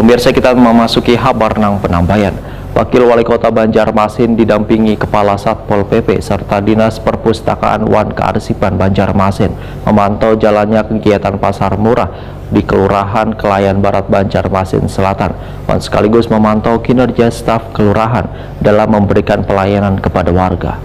Pemirsa, kita memasuki kabar nang penambayan. Wakil Wali Kota Banjarmasin didampingi Kepala Satpol PP serta Dinas Perpustakaan Wan Kearsipan Banjarmasin memantau jalannya kegiatan pasar murah di Kelurahan Kelayan Barat Banjarmasin Selatan, dan sekaligus memantau kinerja staf kelurahan dalam memberikan pelayanan kepada warga.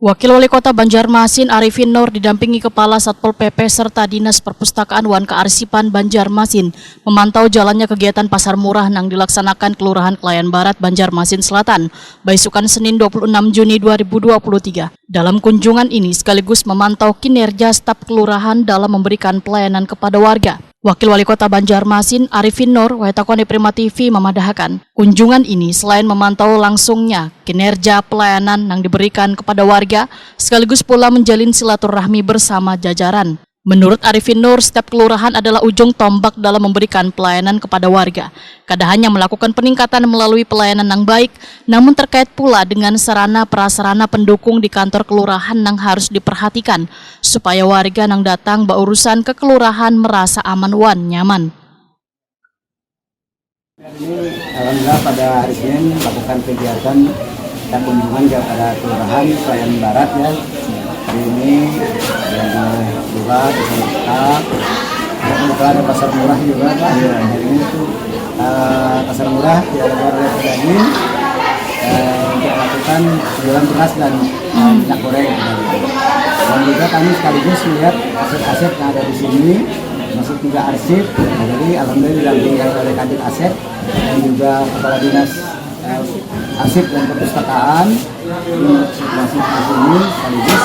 Wakil Wali Kota Banjarmasin Arifin Nur didampingi Kepala Satpol PP serta Dinas Perpustakaan Wan Kearsipan Banjarmasin memantau jalannya kegiatan pasar murah yang dilaksanakan Kelurahan Kelayan Barat Banjarmasin Selatan, Baisukan Senin 26 Juni 2023. Dalam kunjungan ini sekaligus memantau kinerja staf kelurahan dalam memberikan pelayanan kepada warga. Wakil Wali Kota Banjarmasin Arifin Nur, Waitakone Prima TV memadahakan, kunjungan ini selain memantau langsungnya kinerja pelayanan yang diberikan kepada warga, sekaligus pula menjalin silaturahmi bersama jajaran. Menurut Arifin Nur, staf kelurahan adalah ujung tombak dalam memberikan pelayanan kepada warga. Kada hanya melakukan peningkatan melalui pelayanan yang baik, namun terkait pula dengan sarana prasarana pendukung di kantor kelurahan yang harus diperhatikan, supaya warga yang datang berurusan ke kelurahan merasa aman wan nyaman. Ini alhamdulillah pada hari Senin melakukan kegiatan dan kunjungan kepada Kelurahan Kelayan Barat ya. Hari ini ada lurah, ada pasar murah juga kan. Hari ini tuh pasar murah tidak ada daging untuk melakukan jualan beras dan minyak goreng. Dan juga kami sekaligus melihat aset-aset yang ada di sini, masih 3 arsip. Jadi alhamdulillah didampingi oleh Kadin Aset dan juga Kepala Dinas Arsip dan Perpustakaan masih di sini sekaligus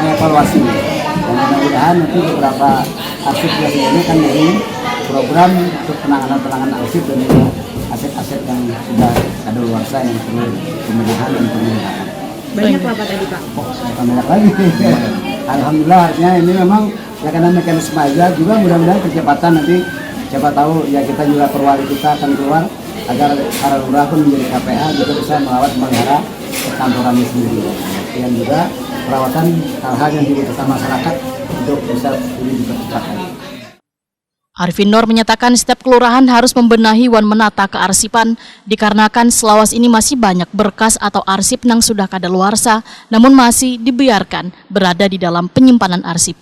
mengevaluasi. Dan mudah-mudahan nanti beberapa arsip yang ini kan dari program untuk penanganan arsip dan juga aset-aset yang sudah kadaluarsa yang perlu pemenahan dan pemindahan. Banyak apa tadi Pak? Banyak lagi. Alhamdulillah artinya ini memang ya karena mekanisme aja juga, mudah-mudahan kecepatan nanti siapa tahu ya kita juga perwali kita akan keluar agar para lurah pun menjadi KPA juga bisa merawat memelihara kantorannya sendiri. Dan juga perawatan hal-hal yang dibutuhkan masyarakat untuk bisa lebih dipercepat. Arifin Nur menyatakan setiap kelurahan harus membenahi wan menata kearsipan dikarenakan selawas ini masih banyak berkas atau arsip yang sudah kadaluarsa namun masih dibiarkan berada di dalam penyimpanan arsip.